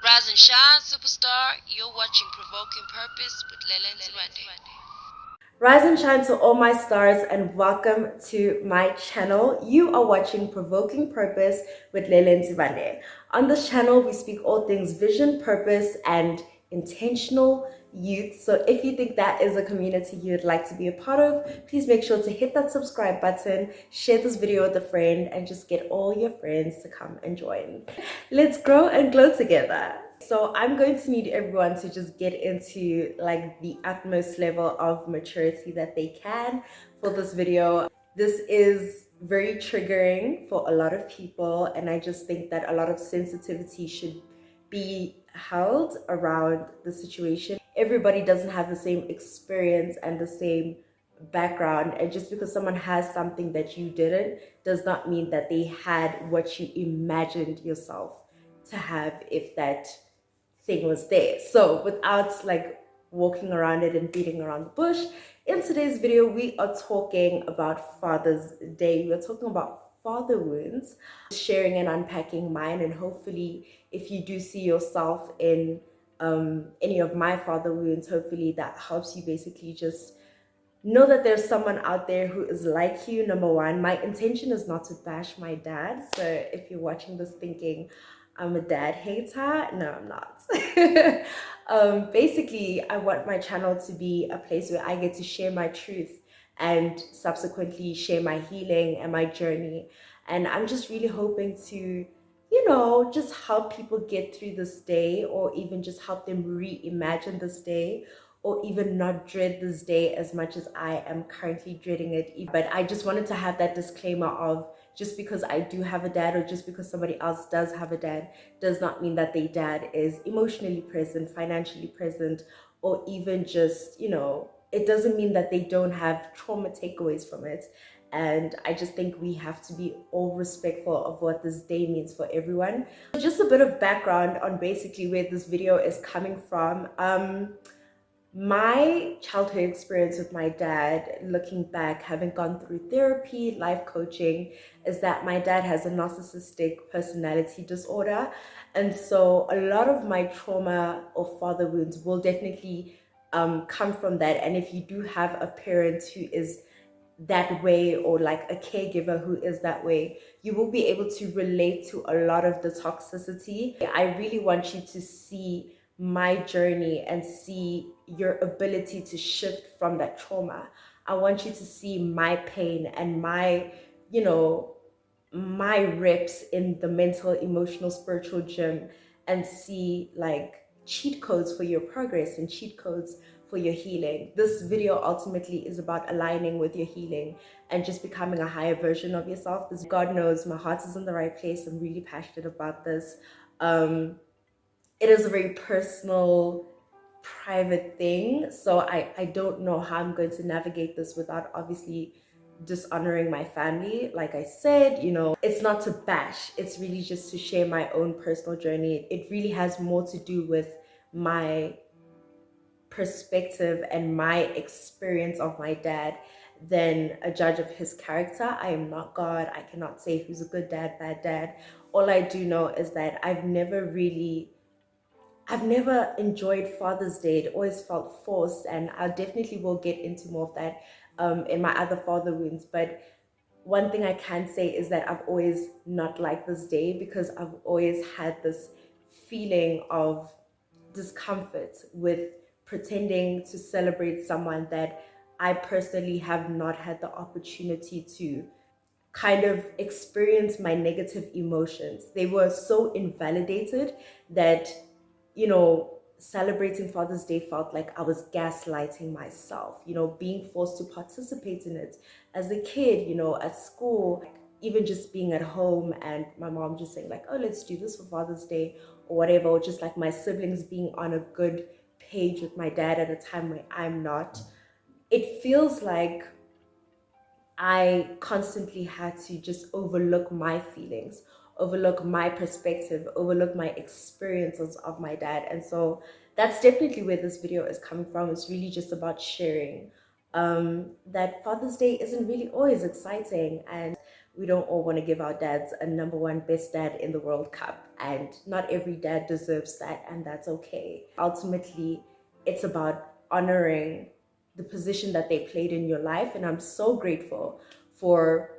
Rise and shine, superstar. You're watching Provoking Purpose with Lele and Nsibande. Rise and shine to all my stars and welcome to my channel. You are watching Provoking Purpose with Lele and Nsibande. On this channel, we speak all things vision, purpose, and intentional youth. So if you think that is a community you'd like to be a part of, please make sure to hit that subscribe button, share this video with a friend, and just get all your friends to come and join. Let's grow and glow together. So I'm going to need everyone to just get into like the utmost level of maturity that they can for this video. This is very triggering for a lot of people, and I just think that a lot of sensitivity should be held around the situation. Everybody doesn't have the same experience and the same background, and just because someone has something that you didn't does not mean that they had what you imagined yourself to have if that thing was there. So without like walking around it and beating around the bush, in today's video we are talking about Father's Day. We're talking about father wounds, sharing and unpacking mine, and hopefully if you do see yourself in any of my father wounds, hopefully that helps you basically just know that there's someone out there who is like you. Number one, my intention is not to bash my dad, so if you're watching this thinking I'm a dad hater, no, I'm not. Basically I want my channel to be a place where I get to share my truth and subsequently share my healing and my journey, and I'm just really hoping to just help people get through this day, or even just help them reimagine this day, or even not dread this day as much as I am currently dreading it. But I just wanted to have that disclaimer of, just because I do have a dad, or just because somebody else does have a dad, does not mean that their dad is emotionally present, financially present, or even just, it doesn't mean that they don't have trauma takeaways from it. And I just think we have to be all respectful of what this day means for everyone. Just a bit of background on basically where this video is coming from. My childhood experience with my dad, looking back, having gone through therapy, life coaching, is that my dad has a narcissistic personality disorder. And so a lot of my trauma or father wounds will definitely come from that. And if you do have a parent who is that way, or like a caregiver who is that way, you will be able to relate to a lot of the toxicity. I really want you to see my journey and see your ability to shift from that trauma. I want you to see my pain and my reps in the mental, emotional, spiritual gym, and see like cheat codes for your progress and cheat codes for your healing. This video ultimately is about aligning with your healing and just becoming a higher version of yourself. Because God knows my heart is in the right place. I'm really passionate about this. It is a very personal, private thing. So I don't know how I'm going to navigate this without obviously dishonoring my family. Like I said, it's not to bash, it's really just to share my own personal journey. It really has more to do with my perspective and my experience of my dad than a judge of his character. I am not God. I cannot say who's a good dad, bad dad. All I do know is that I've never enjoyed Father's Day. It always felt forced, and I definitely will get into more of that in my other father wounds. But one thing I can say is that I've always not liked this day, because I've always had this feeling of discomfort with pretending to celebrate someone that I personally have not had the opportunity to kind of experience my negative emotions. They were so invalidated that, celebrating Father's Day felt like I was gaslighting myself, being forced to participate in it as a kid, at school, even just being at home and my mom just saying like, oh, let's do this for Father's Day or whatever, or just like my siblings being on a good page with my dad at a time where I'm not. It feels like I constantly had to just overlook my feelings, overlook my perspective, overlook my experiences of my dad. And so that's definitely where this video is coming from. It's really just about sharing that Father's Day isn't really always exciting, and we don't all want to give our dads a number one best dad in the World Cup. and not every dad deserves that, and that's okay. Ultimately, it's about honoring the position that they played in your life, and I'm so grateful for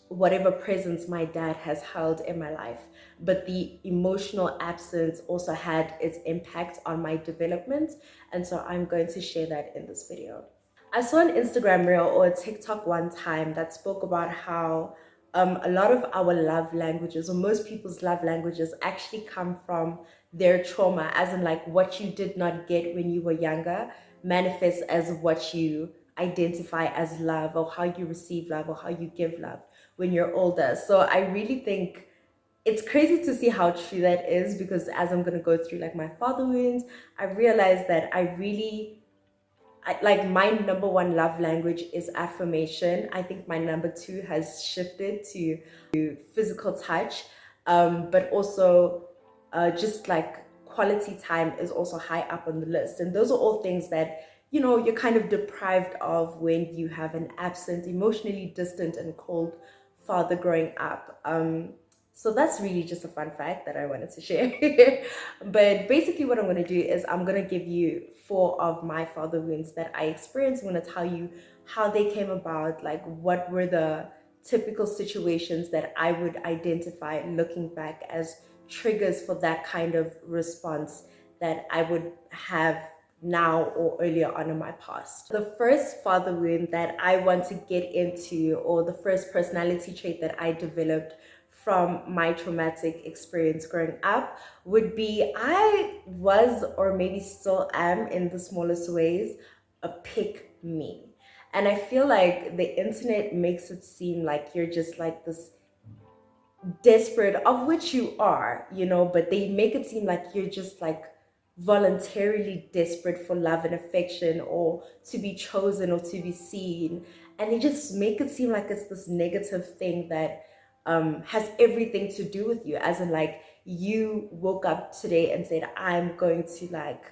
whatever presence my dad has held in my life. But the emotional absence also had its impact on my development, and so I'm going to share that in this video. I saw an Instagram reel or a TikTok one time that spoke about how a lot of our love languages, or most people's love languages, actually come from their trauma, as in like what you did not get when you were younger manifests as what you identify as love, or how you receive love, or how you give love when you're older. So I really think it's crazy to see how true that is, because as I'm going to go through like my father wounds, I realized that like my number one love language is affirmation. I think my number two has shifted to physical touch, but also just like quality time is also high up on the list. And those are all things that, you know, you're kind of deprived of when you have an absent, emotionally distant and cold father growing up. So that's really just a fun fact that I wanted to share. But basically what I'm going to do is I'm going to give you 4 of my father wounds that I experienced. I'm going to tell you how they came about, like what were the typical situations that I would identify looking back as triggers for that kind of response that I would have now or earlier on in my past. The first father wound that I want to get into, or the first personality trait that I developed from my traumatic experience growing up, would be I was, or maybe still am in the smallest ways, a pick me. And I feel like the internet makes it seem like you're just like this desperate, of which you are, you know, but they make it seem like you're just like voluntarily desperate for love and affection, or to be chosen, or to be seen. And they just make it seem like it's this negative thing that has everything to do with you, as in like you woke up today and said, I'm going to like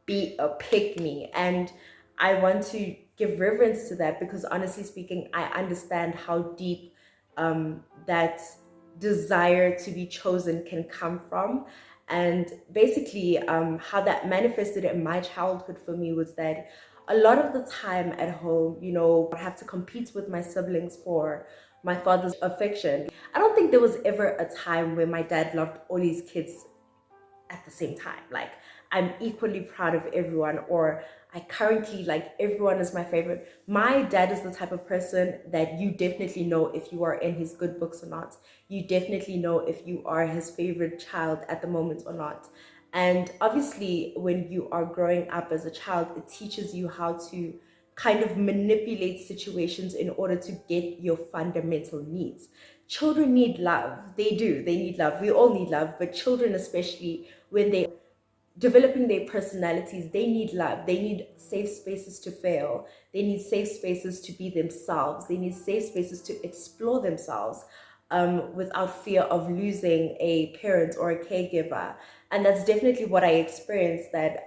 be a pick me. And I want to give reverence to that, because honestly speaking, I understand how deep that desire to be chosen can come from. And basically how that manifested in my childhood for me was that a lot of the time at home, you know, I have to compete with my siblings for my father's affection. I don't think there was ever a time where my dad loved all his kids at the same time. Like, I'm equally proud of everyone, or I currently like everyone is my favorite. My dad is the type of person that you definitely know if you are in his good books or not. You definitely know if you are his favorite child at the moment or not. And obviously, when you are growing up as a child, it teaches you how to kind of manipulate situations in order to get your fundamental needs. Children need love. They do. They need love. We all need love, but children, especially when they developing their personalities, they need love. They need safe spaces to fail. They need safe spaces to be themselves. They need safe spaces to explore themselves without fear of losing a parent or a caregiver. And that's definitely what I experienced, that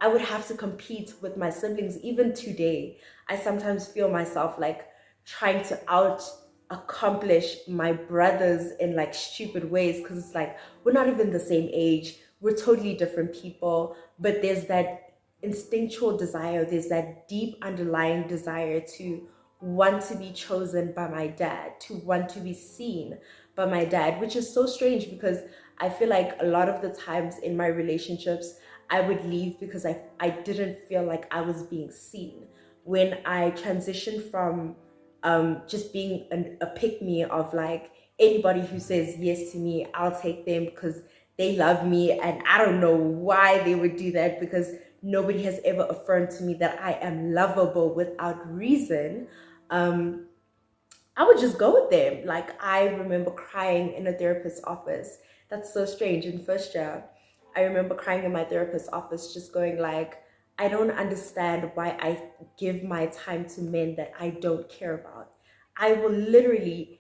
I would have to compete with my siblings. Even today, I sometimes feel myself like trying to out accomplish my brothers in like stupid ways, because it's like we're not even the same age, we're totally different people, but there's that instinctual desire, there's that deep underlying desire to want to be chosen by my dad, to want to be seen by my dad, which is so strange, because I feel like a lot of the times in my relationships I would leave because I didn't feel like I was being seen. When I transitioned from just being a pick me of like anybody who says yes to me, I'll take them because they love me, and I don't know why they would do that, because nobody has ever affirmed to me that I am lovable without reason. I would just go with them. Like, I remember crying in a therapist's office. That's so strange. In first year, I remember crying in my therapist's office, just going like, I don't understand why I give my time to men that I don't care about. I will literally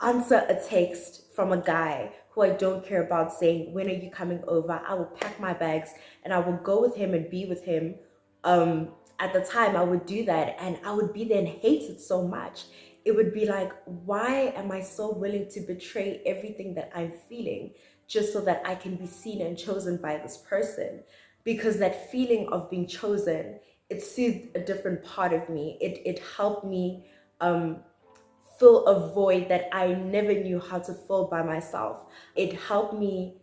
answer a text from a guy who I don't care about saying, when are you coming over? I will pack my bags and I will go with him and be with him. At the time, I would do that, and I would be there and hate it so much. it would be like, why am I so willing to betray everything that I'm feeling just so that I can be seen and chosen by this person? Because that feeling of being chosen, it soothed a different part of me. It helped me fill a void that I never knew how to fill by myself. It helped me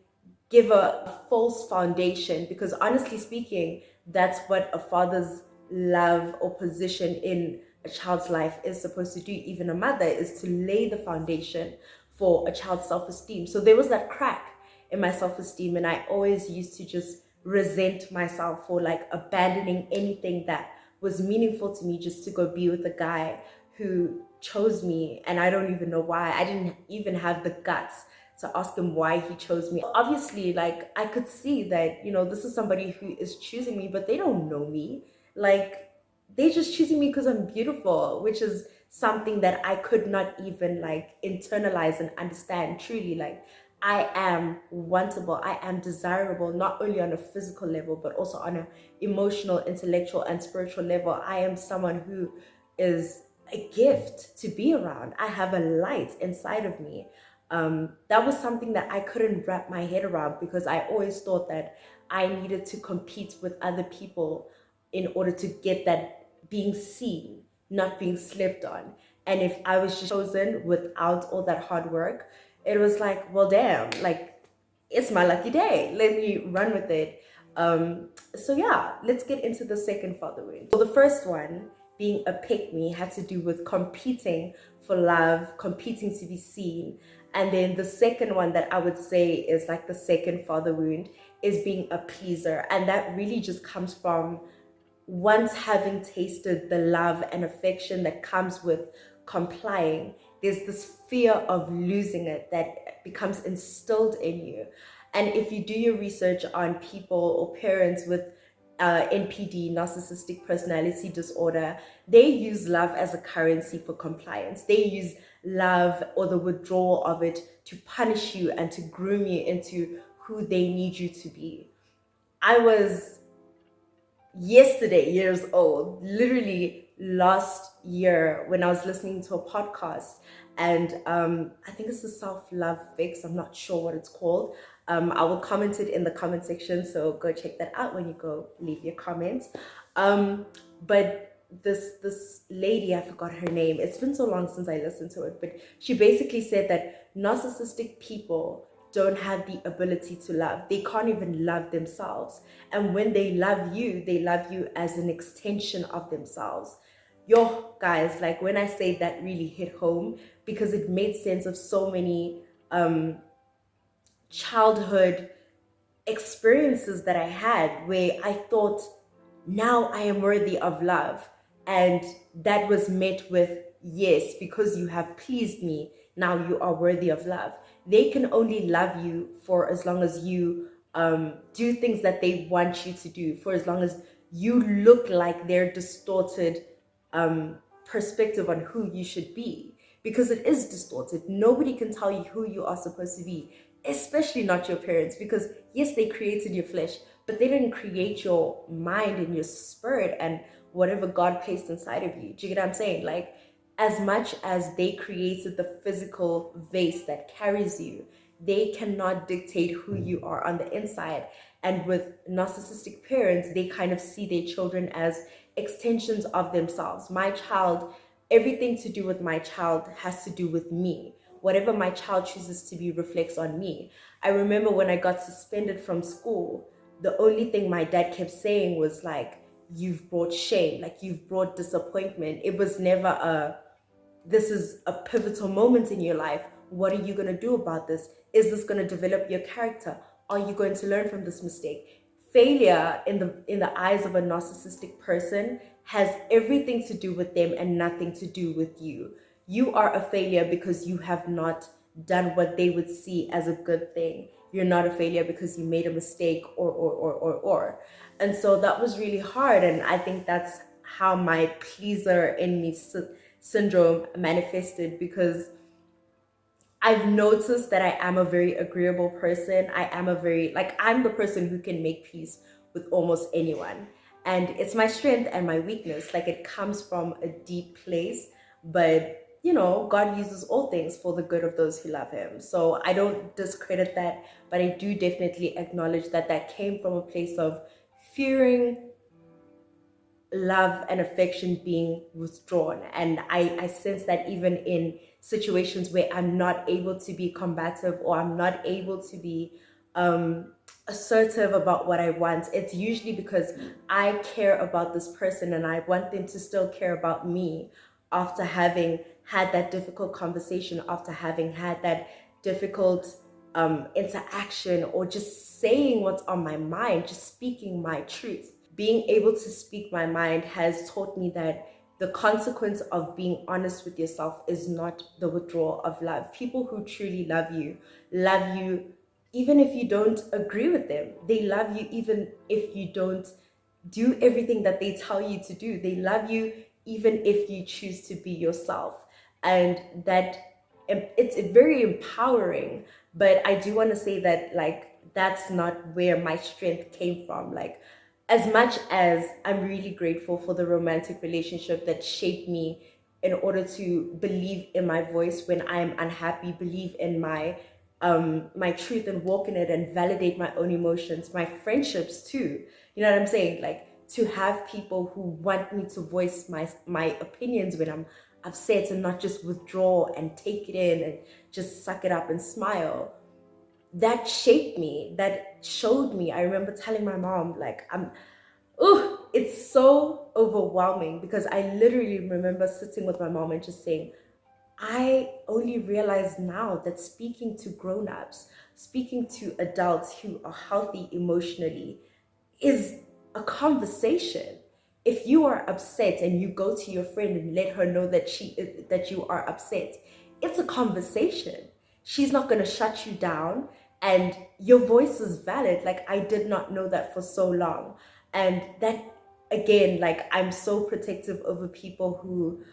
give a false foundation, because honestly speaking, that's what a father's love or position in a child's life is supposed to do. Even a mother is to lay the foundation for a child's self-esteem. So there was that crack in my self-esteem, and I always used to just resent myself for like abandoning anything that was meaningful to me just to go be with a guy who chose me, and I don't even know why. I didn't even have the guts to ask him why he chose me. Obviously, like, I could see that, this is somebody who is choosing me, but they don't know me. Like, they just choosing me because I'm beautiful, which is something that I could not even like internalize and understand truly. Like, I am wantable, I am desirable, not only on a physical level, but also on an emotional, intellectual, and spiritual level. I am someone who is a gift to be around. I have a light inside of me. That was something that I couldn't wrap my head around, because I always thought that I needed to compete with other people in order to get that being seen, not being slept on. And if I was just chosen without all that hard work, it was like, well, damn, like, it's my lucky day. Let me run with it. So yeah, let's get into the second father wound. So the first one, being a pick me, had to do with competing for love, competing to be seen. And then the second one that I would say is like the second father wound is being a pleaser. And that really just comes from once having tasted the love and affection that comes with complying, there's this fear of losing it that becomes instilled in you. And if you do your research on people or parents with NPD, narcissistic personality disorder, they use love as a currency for compliance. They use love or the withdrawal of it to punish you and to groom you into who they need you to be. I was yesterday years old, literally last year, when I was listening to a podcast, and I think it's the self-love fix, I'm not sure what it's called. I will comment it in the comment section, so go check that out when you go leave your comments. But this lady, I forgot her name, it's been so long since I listened to it, but she basically said that narcissistic people don't have the ability to love. They can't even love themselves. And when they love you as an extension of themselves. Yo, guys, like, when I say that really hit home, because it made sense of so many childhood experiences that I had where I thought, now I am worthy of love. And that was met with, yes, because you have pleased me, now you are worthy of love. They can only love you for as long as you do things that they want you to do, for as long as you look like their distorted perspective on who you should be. Because it is distorted. Nobody can tell you who you are supposed to be, especially not your parents, because yes, they created your flesh, but they didn't create your mind and your spirit and whatever God placed inside of you. Do you get what I'm saying? Like, as much as they created the physical vase that carries you, they cannot dictate who you are on the inside. And with narcissistic parents, they kind of see their children as extensions of themselves. My child, everything to do with my child has to do with me. Whatever my child chooses to be reflects on me. I remember when I got suspended from school, the only thing my dad kept saying was like, you've brought shame, like, you've brought disappointment. It was never this is a pivotal moment in your life. What are you going to do about this? Is this going to develop your character? Are you going to learn from this mistake? Failure in the eyes of a narcissistic person has everything to do with them and nothing to do with you. You are a failure because you have not done what they would see as a good thing. You're not a failure because you made a mistake or. And so that was really hard. And I think that's how my pleaser in me syndrome manifested, because I've noticed that I am a very agreeable person. I'm the person who can make peace with almost anyone. And it's my strength and my weakness. Like, it comes from a deep place. But God uses all things for the good of those who love him. So I don't discredit that, but I do definitely acknowledge that that came from a place of fearing love and affection being withdrawn. And I sense that even in situations where I'm not able to be combative, or I'm not able to be assertive about what I want, it's usually because I care about this person and I want them to still care about me after having had that difficult conversation, after having had that difficult interaction, or just saying what's on my mind, just speaking my truth. Being able to speak my mind has taught me that the consequence of being honest with yourself is not the withdrawal of love. People who truly love you even if you don't agree with them. They love you even if you don't do everything that they tell you to do. They love you even if you choose to be yourself. And that it's very empowering. But I do want to say that, like, that's not where my strength came from. Like, as much as I'm really grateful for the romantic relationship that shaped me in order to believe in my voice when I'm unhappy, believe in my truth and walk in it and validate my own emotions, my friendships too. You know what I'm saying? Like, to have people who want me to voice my opinions when I'm upset, and not just withdraw and take it in and just suck it up and smile. That shaped me, that showed me. I remember telling my mom, like, it's so overwhelming, because I literally remember sitting with my mom and just saying, I only realize now that speaking to grown-ups, speaking to adults who are healthy emotionally, is a conversation. If you are upset and you go to your friend and let her know that you are upset, it's a conversation. She's not going to shut you down, and your voice is valid. Like, I did not know that for so long. And that, again, like, I'm so protective over people who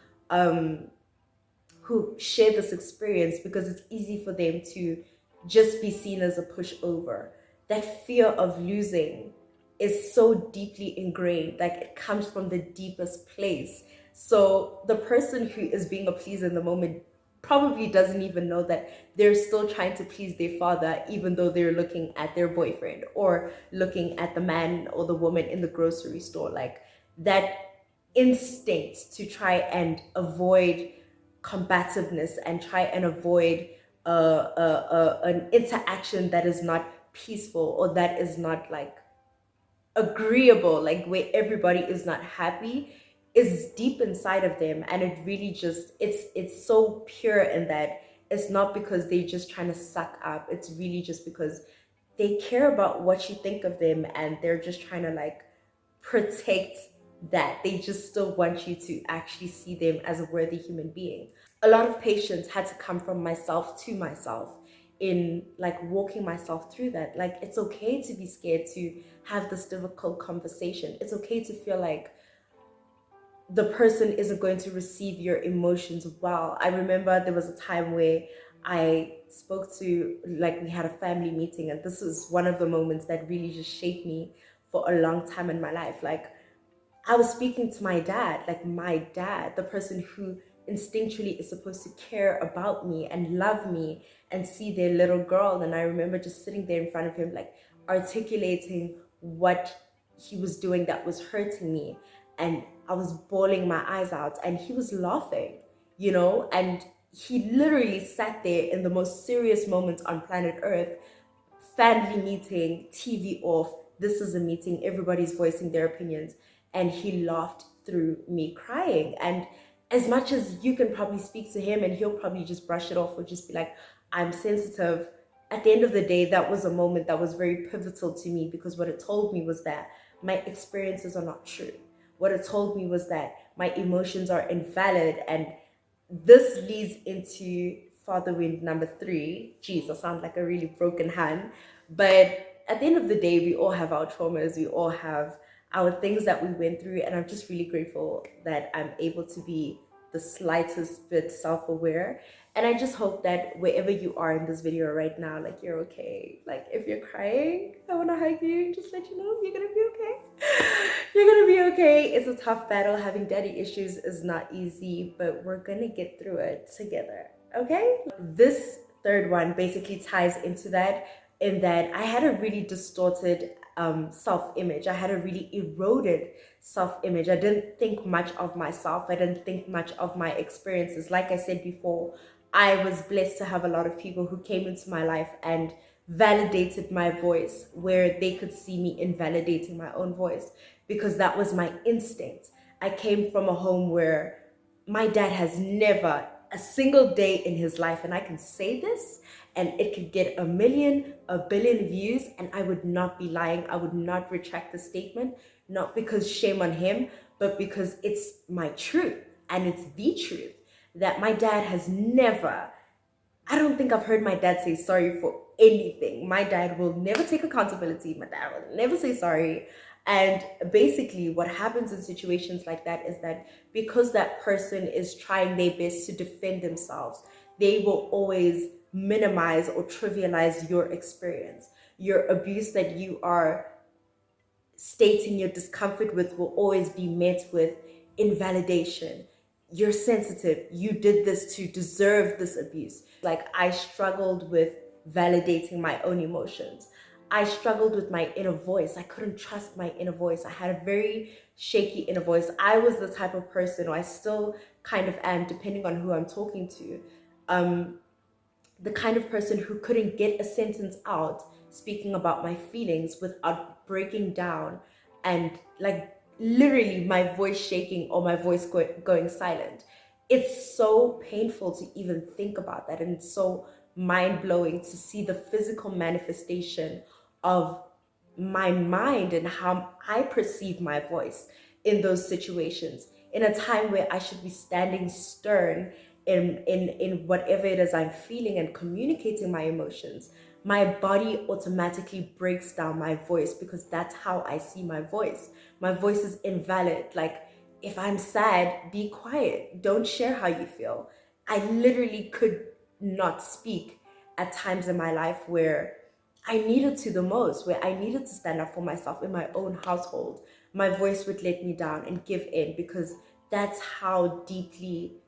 share this experience, because it's easy for them to just be seen as a pushover. That fear of losing is so deeply ingrained, like, it comes from the deepest place. So the person who is being a pleaser in the moment probably doesn't even know that they're still trying to please their father, even though they're looking at their boyfriend or looking at the man or the woman in the grocery store. Like, that instinct to try and avoid combativeness and try and avoid an interaction that is not peaceful, or that is not, like, agreeable, like, where everybody is not happy, is deep inside of them. And it really just, it's so pure in that it's not because they're just trying to suck up. It's really just because they care about what you think of them, and they're just trying to, like, protect that. They just still want you to actually see them as a worthy human being. A lot of patience had to come from myself to myself in, like, walking myself through that. Like, it's okay to be scared to have this difficult conversation. It's okay to feel like the person isn't going to receive your emotions well. I remember there was a time where I spoke to, like, we had a family meeting, and this is one of the moments that really just shaped me for a long time in my life. Like, I was speaking to my dad, the person who instinctually is supposed to care about me and love me and see their little girl. And I remember just sitting there in front of him, like, articulating what he was doing that was hurting me. And I was bawling my eyes out, and he was laughing, and he literally sat there in the most serious moments on planet Earth, family meeting, TV off. This is a meeting, everybody's voicing their opinions. And he laughed through me crying. And as much as you can probably speak to him and he'll probably just brush it off or just be like, I'm sensitive, at the end of the day, that was a moment that was very pivotal to me, because what it told me was that my experiences are not true. What it told me was that my emotions are invalid. And this leads into father wind number 3. Jeez, I sound like a really broken hand. But at the end of the day, we all have our traumas, we all have our things that we went through. And I'm just really grateful that I'm able to be the slightest bit self-aware. And I just hope that wherever you are in this video right now, like, you're okay. Like, if you're crying, I want to hug you and just let you know you're gonna be okay. You're gonna be okay. It's a tough battle. Having daddy issues is not easy, but we're gonna get through it together, okay? This third one basically ties into that, in that I had a really distorted self-image. I had a really eroded self-image. I didn't think much of myself. I didn't think much of my experiences. Like I said before, I was blessed to have a lot of people who came into my life and validated my voice where they could see me invalidating my own voice, because that was my instinct. I came from a home where my dad has never a single day in his life, and I can say this and it could get a million, a billion views, and I would not be lying. I would not retract the statement, not because shame on him, but because it's my truth, and it's the truth, that my dad has never, I don't think I've heard my dad say sorry for anything. My dad will never take accountability. My dad will never say sorry. And basically, what happens in situations like that is that because that person is trying their best to defend themselves, they will always minimize or trivialize your experience. Your abuse that you are stating your discomfort with will always be met with invalidation. You're sensitive. You did this to deserve this abuse. Like, I struggled with validating my own emotions. I struggled with my inner voice. I couldn't trust my inner voice. I had a very shaky inner voice. I was the type of person, or I still kind of am, depending on who I'm talking to, the kind of person who couldn't get a sentence out speaking about my feelings without breaking down and, like, literally my voice shaking or my voice going silent. It's so painful to even think about that, and it's so mind-blowing to see the physical manifestation of my mind and how I perceive my voice in those situations, in a time where I should be standing stern in whatever it is I'm feeling and communicating my emotions. My body automatically breaks down my voice, because that's how I see my voice. My voice is invalid. Like, if I'm sad, be quiet. Don't share how you feel. I literally could not speak at times in my life where I needed to the most, where I needed to stand up for myself in my own household. My voice would let me down and give in, because that's how deeply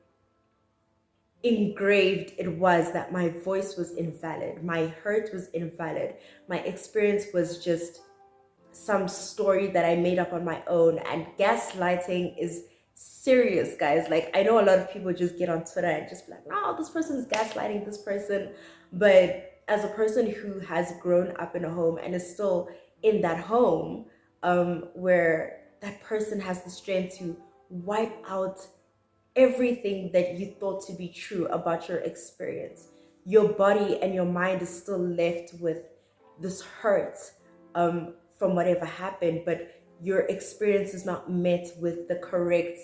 engraved it was that my voice was invalid. My hurt was invalid. My experience was just some story that I made up on my own. And gaslighting is serious, guys. Like, I know a lot of people just get on Twitter and just be like, no, this person is gaslighting this person. But as a person who has grown up in a home and is still in that home, where that person has the strength to wipe out everything that you thought to be true about your experience, your body and your mind is still left with this hurt from whatever happened, but your experience is not met with the correct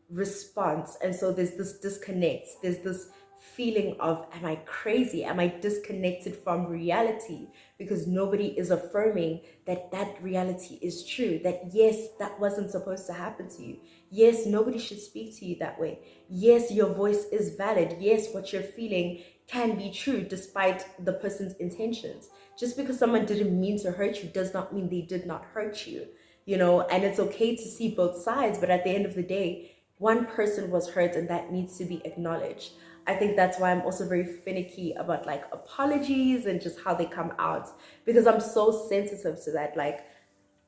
response. And so there's this disconnect. There's this feeling of, am I crazy? Am I disconnected from reality? Because nobody is affirming that that reality is true, that yes, that wasn't supposed to happen to you. Yes, nobody should speak to you that way. Yes, your voice is valid. Yes, what you're feeling can be true despite the person's intentions. Just because someone didn't mean to hurt you does not mean they did not hurt you, you know. And it's okay to see both sides, but at the end of the day, one person was hurt, and that needs to be acknowledged. I think that's why I'm also very finicky about, like, apologies and just how they come out, because I'm so sensitive to that. Like,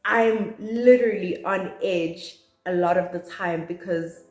I'm literally on edge a lot of the time, because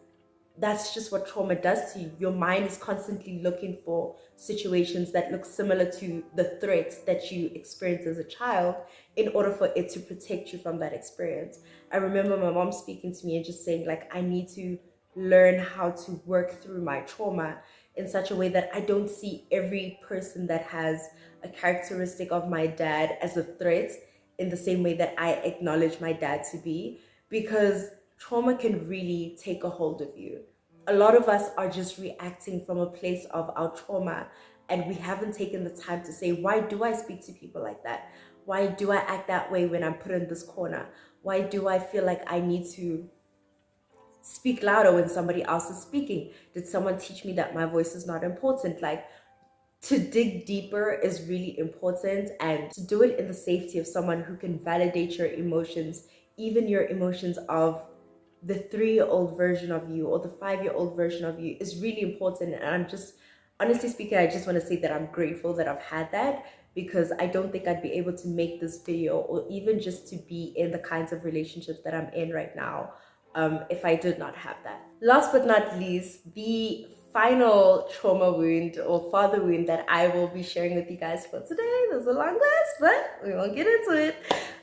that's just what trauma does to you. Your mind is constantly looking for situations that look similar to the threats that you experienced as a child in order for it to protect you from that experience. I remember my mom speaking to me and just saying, like, I need to learn how to work through my trauma in such a way that I don't see every person that has a characteristic of my dad as a threat in the same way that I acknowledge my dad to be, because trauma can really take a hold of you. A lot of us are just reacting from a place of our trauma, and we haven't taken the time to say, why do I speak to people like that? Why do I act that way when I'm put in this corner? Why do I feel like I need to speak louder when somebody else is speaking? Did someone teach me that my voice is not important? Like, to dig deeper is really important, and to do it in the safety of someone who can validate your emotions, even your emotions of the 3-year-old version of you or the 5-year-old version of you, is really important. And I'm just, honestly speaking, I just want to say that I'm grateful that I've had that, because I don't think I'd be able to make this video or even just to be in the kinds of relationships that I'm in right now if I did not have that. Last but not least, the final trauma wound or father wound that I will be sharing with you guys for today. There's a long list, but we won't get into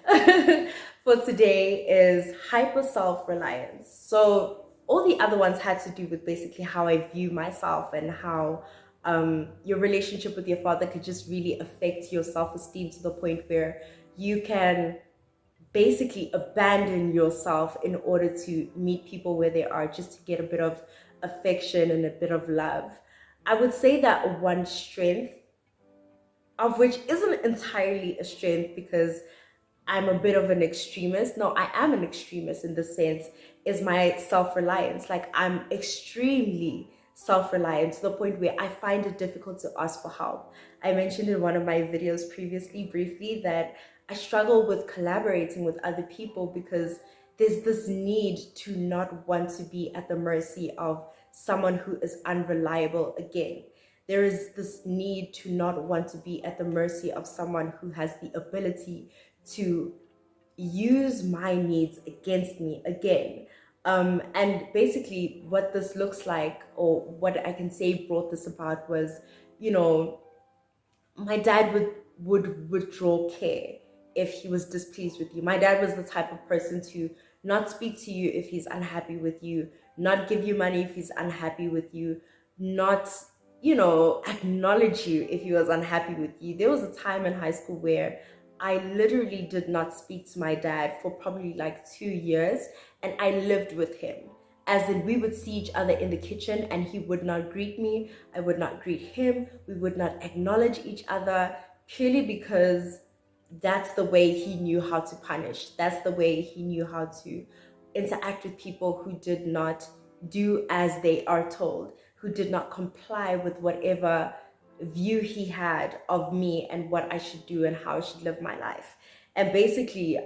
it. For today is hyper self-reliance. So all the other ones had to do with basically how I view myself and how your relationship with your father could just really affect your self-esteem to the point where you can basically abandon yourself in order to meet people where they are, just to get a bit of affection and a bit of love. I would say that one strength, of which isn't entirely a strength because I'm a bit of an extremist. No, I am an extremist in the sense, is my self-reliance. Like, I'm extremely self-reliant to the point where I find it difficult to ask for help. I mentioned in one of my videos previously, briefly, that I struggle with collaborating with other people because there's this need to not want to be at the mercy of someone who is unreliable again. There is this need to not want to be at the mercy of someone who has the ability to use my needs against me again. And basically, what this looks like, or what I can say brought this about, was, you know, my dad would withdraw care if he was displeased with you. My dad was the type of person to not speak to you if he's unhappy with you, not give you money if he's unhappy with you, not, you know, acknowledge you if he was unhappy with you. There was a time in high school where I literally did not speak to my dad for probably like 2 years, and I lived with him. As in, we would see each other in the kitchen and he would not greet me, I would not greet him, we would not acknowledge each other, purely because that's the way he knew how to punish. That's the way he knew how to interact with people who did not do as they are told, who did not comply with whatever view he had of me and what I should do and how I should live my life. And basically,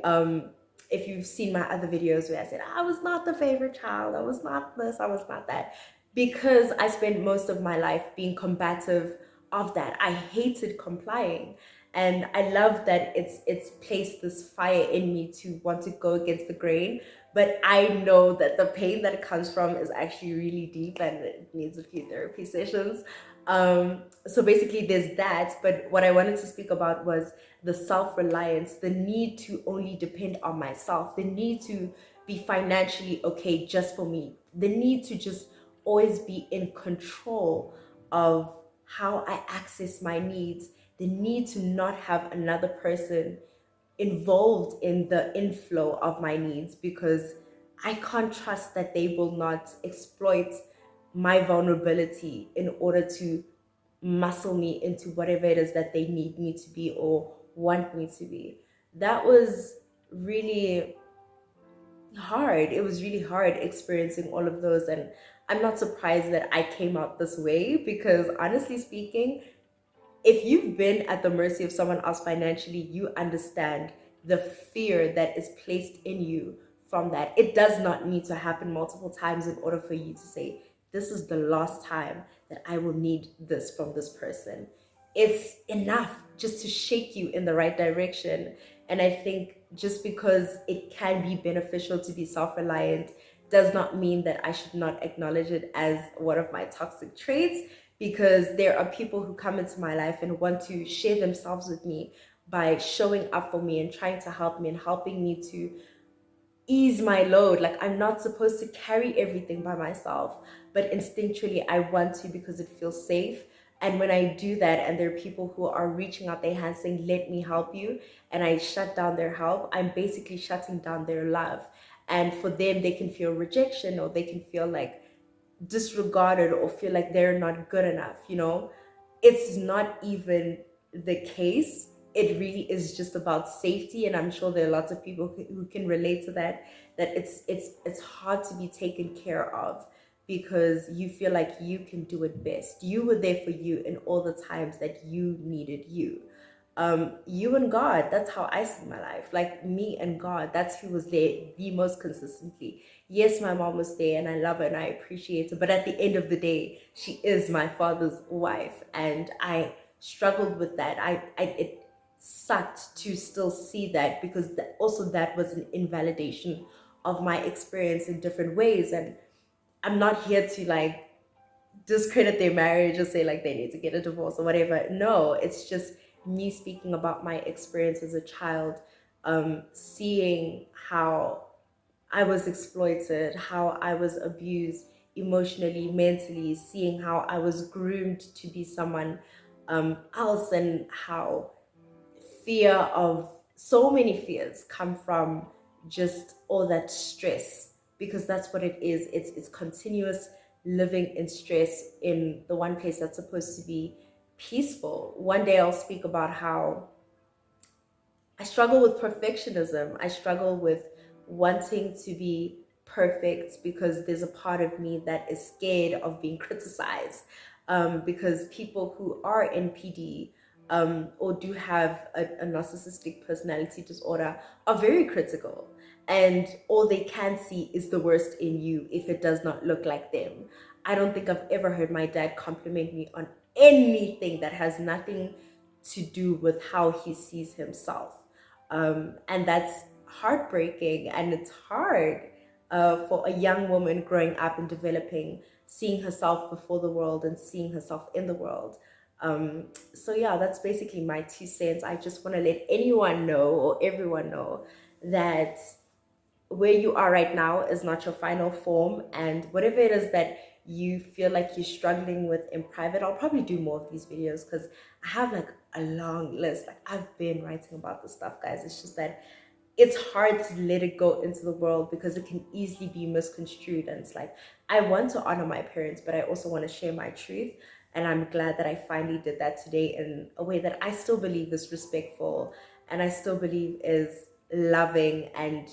if you've seen my other videos where I said I was not the favorite child, I was not this, I was not that, because I spent most of my life being combative of that. I hated complying. And I love that it's placed this fire in me to want to go against the grain. But I know that the pain that it comes from is actually really deep and it needs a few therapy sessions. So basically there's that. But what I wanted to speak about was the self-reliance, the need to only depend on myself, the need to be financially okay just for me, the need to just always be in control of how I access my needs, the need to not have another person involved in the inflow of my needs, because I can't trust that they will not exploit my vulnerability in order to muscle me into whatever it is that they need me to be or want me to be. That was really hard. It was really hard experiencing all of those. And I'm not surprised that I came out this way, because honestly speaking, if you've been at the mercy of someone else financially, you understand the fear that is placed in you from that. It does not need to happen multiple times in order for you to say, this is the last time that I will need this from this person. It's enough just to shake you in the right direction. And I think just because it can be beneficial to be self-reliant does not mean that I should not acknowledge it as one of my toxic traits, because there are people who come into my life and want to share themselves with me by showing up for me and trying to help me and helping me to ease my load. Like, I'm not supposed to carry everything by myself, but instinctually I want to, because it feels safe. And when I do that and there are people who are reaching out their hands saying, let me help you, and I shut down their help, I'm basically shutting down their love. And for them, they can feel rejection, or they can feel like disregarded, or feel like they're not good enough. It's not even the case. it really is just about safety. And I'm sure there are lots of people who can relate to that, that it's hard to be taken care of because you feel like you can do it best. You were there for you in all the times that you needed you. You and God, that's how I see my life. Like me and God, that's who was there the most consistently. Yes, my mom was there and I love her and I appreciate her, but at the end of the day, she is my father's wife, and I struggled with that. It sucked to still see that, because also that was an invalidation of my experience in different ways. And I'm not here to like discredit their marriage or say like they need to get a divorce or whatever. No, it's just me speaking about my experience as a child, seeing how I was exploited, how I was abused emotionally, mentally, seeing how I was groomed to be someone else, and how fear of so many fears come from just all that stress, because that's what it is. It's continuous living in stress in the one place that's supposed to be peaceful. One day I'll speak about how I struggle with perfectionism. I struggle with wanting to be perfect because there's a part of me that is scared of being criticized. Because people who are NPD, or do have a narcissistic personality disorder, are very critical. And all they can see is the worst in you if it does not look like them. I don't think I've ever heard my dad compliment me on anything that has nothing to do with how he sees himself. And that's heartbreaking, and it's hard for a young woman growing up and developing, seeing herself before the world and seeing herself in the world. So yeah, that's basically my 2 cents. I just want to let anyone know, or everyone know, that where you are right now is not your final form, and whatever it is that you feel like you're struggling with in private, I'll probably do more of these videos because I have like a long list. Like I've been writing about this stuff, guys. It's just that it's hard to let it go into the world because it can easily be misconstrued. And it's like, I want to honor my parents, but I also want to share my truth. And I'm glad that I finally did that today in a way that I still believe is respectful, and I still believe is loving, and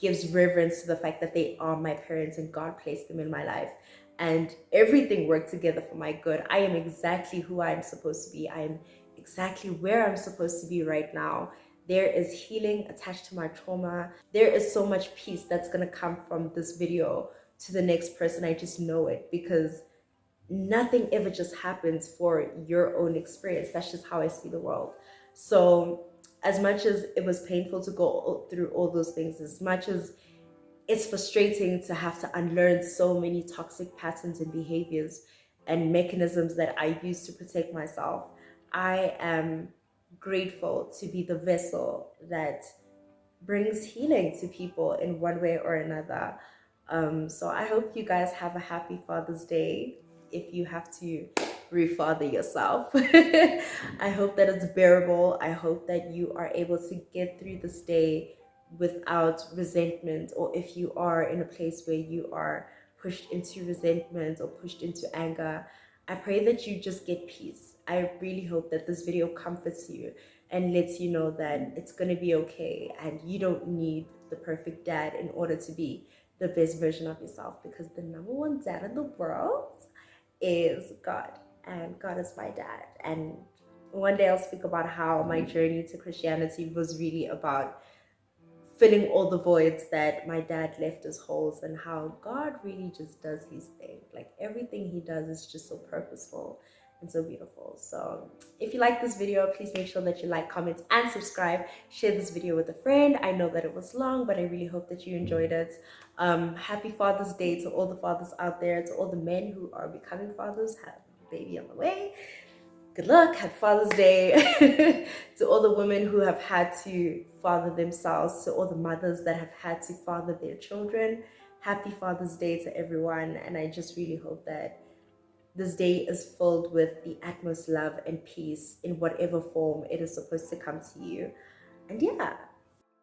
gives reverence to the fact that they are my parents and God placed them in my life. And everything worked together for my good. I am exactly who I'm supposed to be. I am exactly where I'm supposed to be right now. There is healing attached to my trauma. There is so much peace that's going to come from this video to the next person. I just know it, because nothing ever just happens for your own experience. That's just how I see the world. So as much as it was painful to go through all those things, as much as it's frustrating to have to unlearn so many toxic patterns and behaviors and mechanisms that I use to protect myself, I am grateful to be the vessel that brings healing to people in one way or another. So I hope you guys have a happy Father's Day if you have to refather yourself. I hope that it's bearable. I hope that you are able to get through this day without resentment, or if you are in a place where you are pushed into resentment or pushed into anger, I pray that you just get peace. I really hope that this video comforts you and lets you know that it's going to be okay, and you don't need the perfect dad in order to be the best version of yourself, because the number one dad in the world is God, and God is my dad. And one day I'll speak about how my journey to Christianity was really about filling all the voids that my dad left as holes, and how God really just does his thing. Like everything he does is just so purposeful and so beautiful. So if you like this video, please make sure that you like, comment, and subscribe. Share this video with a friend. I know that it was long, but I really hope that you enjoyed it. Happy Father's Day to all the fathers out there, to all the men who are becoming fathers. Have a baby on the way. Good luck, happy Father's Day. To all the women who have had to father themselves, to all the mothers that have had to father their children, happy Father's Day to everyone. And I just really hope that this day is filled with the utmost love and peace in whatever form it is supposed to come to you. And yeah,